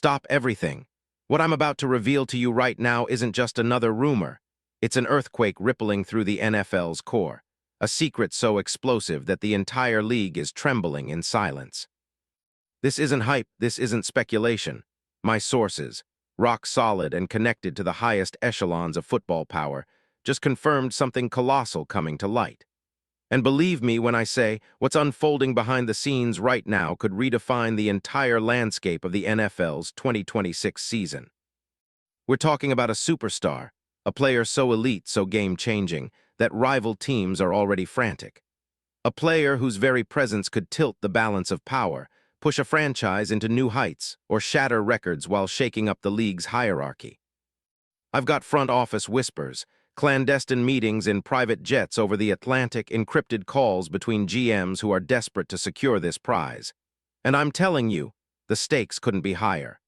Stop everything. What I'm about to reveal to you right now isn't just another rumor. It's an earthquake rippling through the NFL's core, a secret so explosive that the entire league is trembling in silence. This isn't hype, this isn't speculation. My sources, rock solid and connected to the highest echelons of football power, just confirmed something colossal coming to light. And believe me when I say what's unfolding behind the scenes right now could redefine the entire landscape of the NFL's 2026 season. We're talking about a superstar, a player so elite, so game-changing, that rival teams are already frantic. A player whose very presence could tilt the balance of power, push a franchise into new heights, or shatter records while shaking up the league's hierarchy. I've got front office whispers, clandestine meetings in private jets over the Atlantic, encrypted calls between GMs who are desperate to secure this prize. And I'm telling you, the stakes couldn't be higher.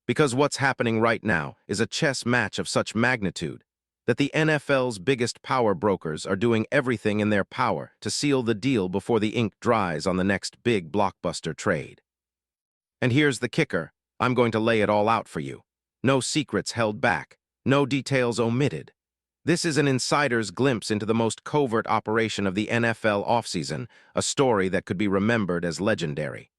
Because what's happening right now is a chess match of such magnitude that the NFL's biggest power brokers are doing everything in their power to seal the deal before the ink dries on the next big blockbuster trade. And here's the kicker, I'm going to lay it all out for you. No secrets held back, no details omitted. This is an insider's glimpse into the most covert operation of the NFL offseason, a story that could be remembered as legendary.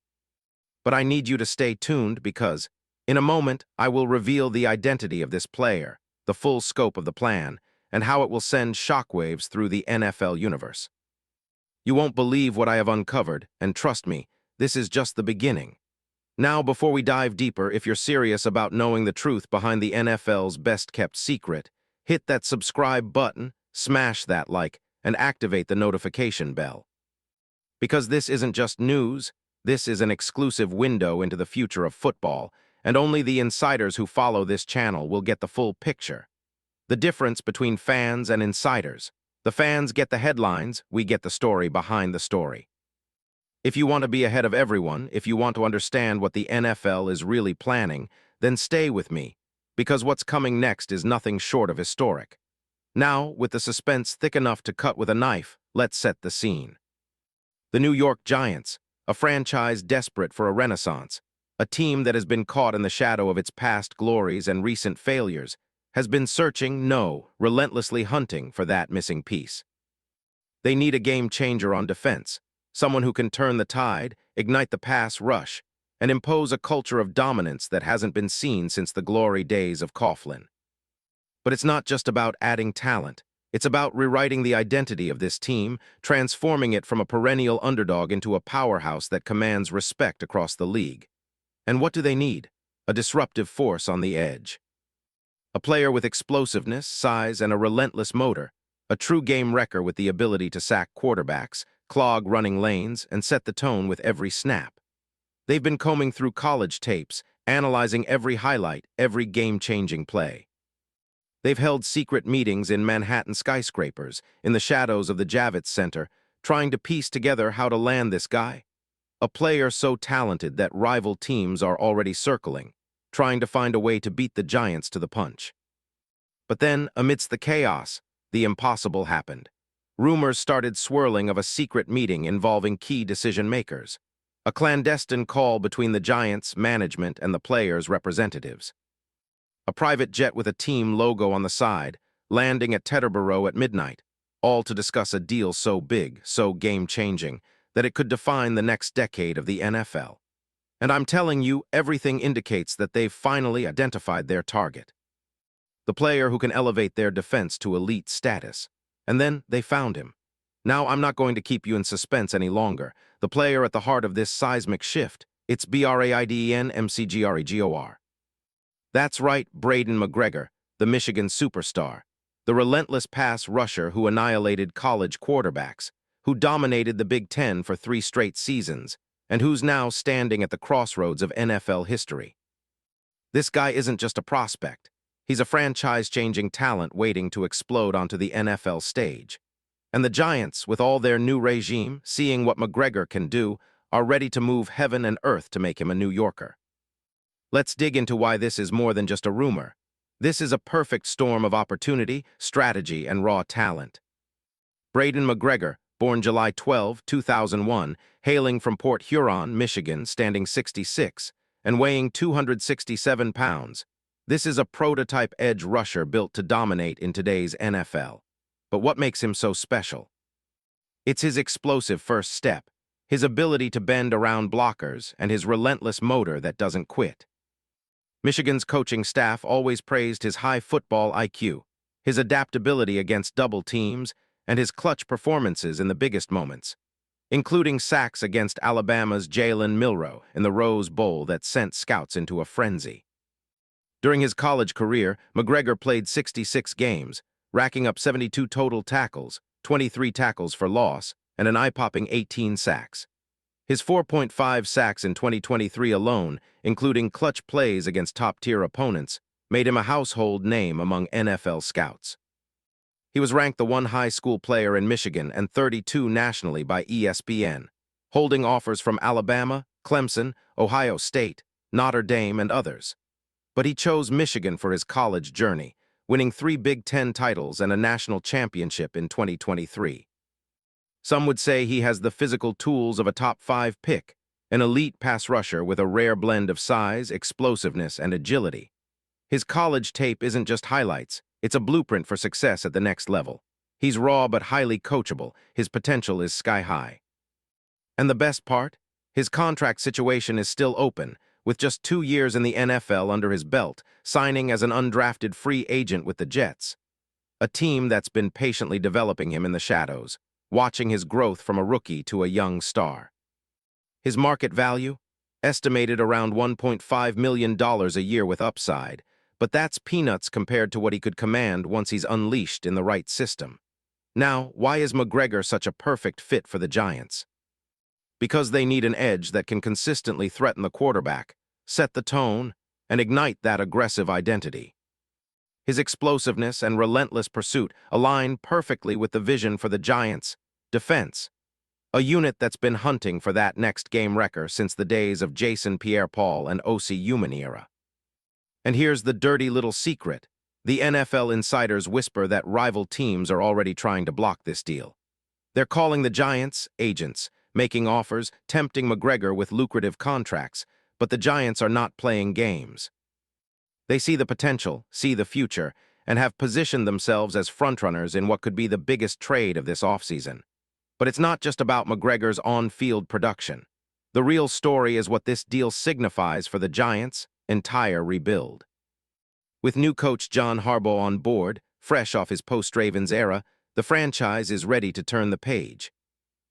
But I need you to stay tuned because, in a moment, I will reveal the identity of this player, the full scope of the plan, and how it will send shockwaves through the NFL universe. You won't believe what I have uncovered, and trust me, this is just the beginning. Now, before we dive deeper, if you're serious about knowing the truth behind the NFL's best-kept secret, hit that subscribe button, smash that like, and activate the notification bell. Because this isn't just news, this is an exclusive window into the future of football, and only the insiders who follow this channel will get the full picture. The difference between fans and insiders. The fans get the headlines, we get the story behind the story. If you want to be ahead of everyone, if you want to understand what the NFL is really planning, then stay with me, because what's coming next is nothing short of historic. Now, with the suspense thick enough to cut with a knife, let's set the scene. The New York Giants, a franchise desperate for a renaissance, a team that has been caught in the shadow of its past glories and recent failures, has been searching, no, relentlessly hunting for that missing piece. They need a game-changer on defense, someone who can turn the tide, ignite the pass rush, and impose a culture of dominance that hasn't been seen since the glory days of Coughlin. But it's not just about adding talent. It's about rewriting the identity of this team, transforming it from a perennial underdog into a powerhouse that commands respect across the league. And what do they need? A disruptive force on the edge. A player with explosiveness, size, and a relentless motor. A true game wrecker with the ability to sack quarterbacks, clog running lanes, and set the tone with every snap. They've been combing through college tapes, analyzing every highlight, every game-changing play. They've held secret meetings in Manhattan skyscrapers, in the shadows of the Javits Center, trying to piece together how to land this guy. A player so talented that rival teams are already circling, trying to find a way to beat the Giants to the punch. But then, amidst the chaos, the impossible happened. Rumors started swirling of a secret meeting involving key decision-makers. A clandestine call between the Giants' management and the players' representatives. A private jet with a team logo on the side, landing at Teterboro at midnight, all to discuss a deal so big, so game-changing, that it could define the next decade of the NFL. And I'm telling you, everything indicates that they've finally identified their target. The player who can elevate their defense to elite status. And then they found him. Now I'm not going to keep you in suspense any longer. The player at the heart of this seismic shift, it's Braiden McGregor. That's right, Braiden McGregor, the Michigan superstar, the relentless pass rusher who annihilated college quarterbacks, who dominated the Big Ten for 3 straight seasons, and who's now standing at the crossroads of NFL history. This guy isn't just a prospect. He's a franchise-changing talent waiting to explode onto the NFL stage. And the Giants, with all their new regime, seeing what McGregor can do, are ready to move heaven and earth to make him a New Yorker. Let's dig into why this is more than just a rumor. This is a perfect storm of opportunity, strategy, and raw talent. Braiden McGregor, born July 12, 2001, hailing from Port Huron, Michigan, standing 6'6", and weighing 267 pounds. This is a prototype edge rusher built to dominate in today's NFL. But what makes him so special? It's his explosive first step, his ability to bend around blockers, and his relentless motor that doesn't quit. Michigan's coaching staff always praised his high football IQ, his adaptability against double teams, and his clutch performances in the biggest moments, including sacks against Alabama's Jalen Milroe in the Rose Bowl that sent scouts into a frenzy. During his college career, McGregor played 66 games, racking up 72 total tackles, 23 tackles for loss, and an eye-popping 18 sacks. His 4.5 sacks in 2023 alone, including clutch plays against top-tier opponents, made him a household name among NFL scouts. He was ranked the one high school player in Michigan and 32 nationally by ESPN, holding offers from Alabama, Clemson, Ohio State, Notre Dame, and others. But he chose Michigan for his college journey, winning 3 Big Ten titles and a national championship in 2023. Some would say he has the physical tools of a top-5 pick, an elite pass rusher with a rare blend of size, explosiveness, and agility. His college tape isn't just highlights, it's a blueprint for success at the next level. He's raw but highly coachable, his potential is sky-high. And the best part? His contract situation is still open, with just 2 years in the NFL under his belt, signing as an undrafted free agent with the Jets. A team that's been patiently developing him in the shadows, watching his growth from a rookie to a young star. His market value? Estimated around $1.5 million a year with upside, but that's peanuts compared to what he could command once he's unleashed in the right system. Now, why is McGregor such a perfect fit for the Giants? Because they need an edge that can consistently threaten the quarterback, set the tone, and ignite that aggressive identity. His explosiveness and relentless pursuit align perfectly with the vision for the Giants' defense, a unit that's been hunting for that next game wrecker since the days of Jason Pierre-Paul and O.C. Human era. And here's the dirty little secret. The NFL insiders whisper that rival teams are already trying to block this deal. They're calling the Giants agents, making offers, tempting McGregor with lucrative contracts, but the Giants are not playing games. They see the potential, see the future, and have positioned themselves as frontrunners in what could be the biggest trade of this offseason. But it's not just about McGregor's on-field production. The real story is what this deal signifies for the Giants' entire rebuild. With new coach John Harbaugh on board, fresh off his post-Ravens era, the franchise is ready to turn the page.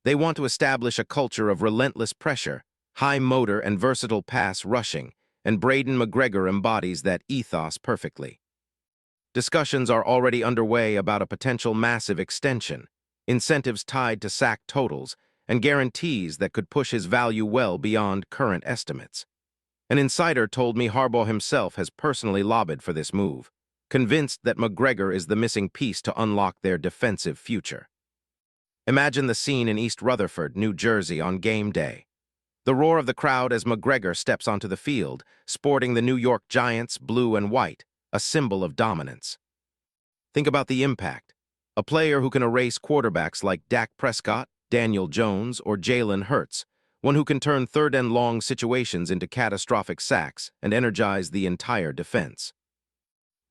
They want to establish a culture of relentless pressure, high motor and versatile pass rushing, and Braden McGregor embodies that ethos perfectly. Discussions are already underway about a potential massive extension, incentives tied to sack totals, and guarantees that could push his value well beyond current estimates. An insider told me Harbaugh himself has personally lobbied for this move, convinced that McGregor is the missing piece to unlock their defensive future. Imagine the scene in East Rutherford, New Jersey on game day. The roar of the crowd as McGregor steps onto the field, sporting the New York Giants' blue and white, a symbol of dominance. Think about the impact. A player who can erase quarterbacks like Dak Prescott, Daniel Jones, or Jalen Hurts, one who can turn third-and-long situations into catastrophic sacks and energize the entire defense.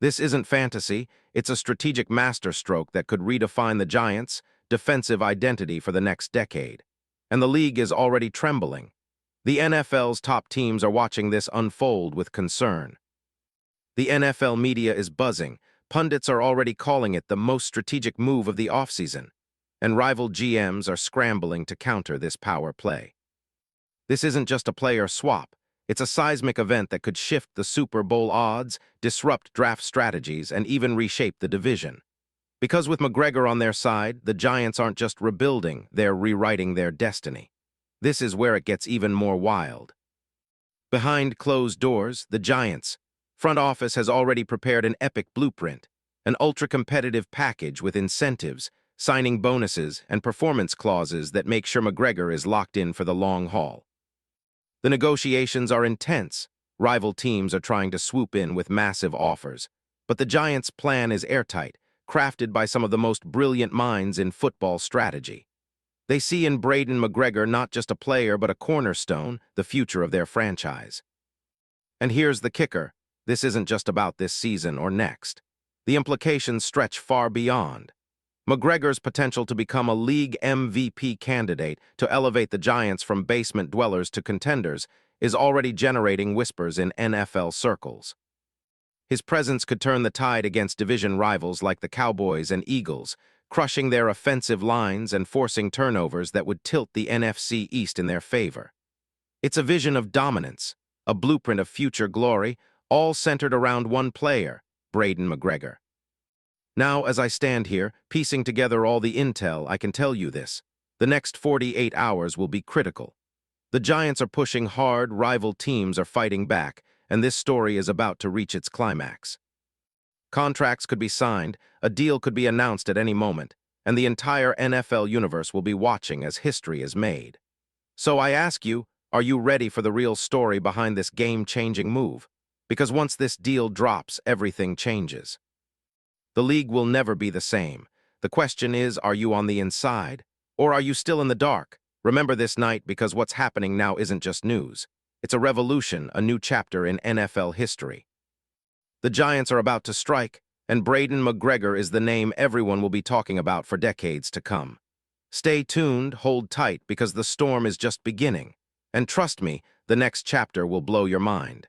This isn't fantasy, it's a strategic masterstroke that could redefine the Giants' defensive identity for the next decade. And the league is already trembling. The NFL's top teams are watching this unfold with concern. The NFL media is buzzing. Pundits are already calling it the most strategic move of the offseason, and rival GMs are scrambling to counter this power play. This isn't just a player swap. It's a seismic event that could shift the Super Bowl odds, disrupt draft strategies, and even reshape the division. Because with McGregor on their side, the Giants aren't just rebuilding, they're rewriting their destiny. This is where it gets even more wild. Behind closed doors, the Giants' front office has already prepared an epic blueprint, an ultra-competitive package with incentives, signing bonuses, and performance clauses that make sure McGregor is locked in for the long haul. The negotiations are intense. Rival teams are trying to swoop in with massive offers, but the Giants' plan is airtight, crafted by some of the most brilliant minds in football strategy. They see in Braden McGregor not just a player but a cornerstone, the future of their franchise. And here's the kicker. This isn't just about this season or next. The implications stretch far beyond. McGregor's potential to become a league MVP candidate to elevate the Giants from basement dwellers to contenders is already generating whispers in NFL circles. His presence could turn the tide against division rivals like the Cowboys and Eagles, crushing their offensive lines and forcing turnovers that would tilt the NFC East in their favor. It's a vision of dominance, a blueprint of future glory, all centered around one player, Braden McGregor. Now, as I stand here, piecing together all the intel, I can tell you this. The next 48 hours will be critical. The Giants are pushing hard, rival teams are fighting back, and this story is about to reach its climax. Contracts could be signed, a deal could be announced at any moment, and the entire NFL universe will be watching as history is made. So I ask you, are you ready for the real story behind this game-changing move? Because once this deal drops, everything changes. The league will never be the same. The question is, are you on the inside? Or are you still in the dark? Remember this night, because what's happening now isn't just news. It's a revolution, a new chapter in NFL history. The Giants are about to strike, and Braden McGregor is the name everyone will be talking about for decades to come. Stay tuned, hold tight, because the storm is just beginning. And trust me, the next chapter will blow your mind.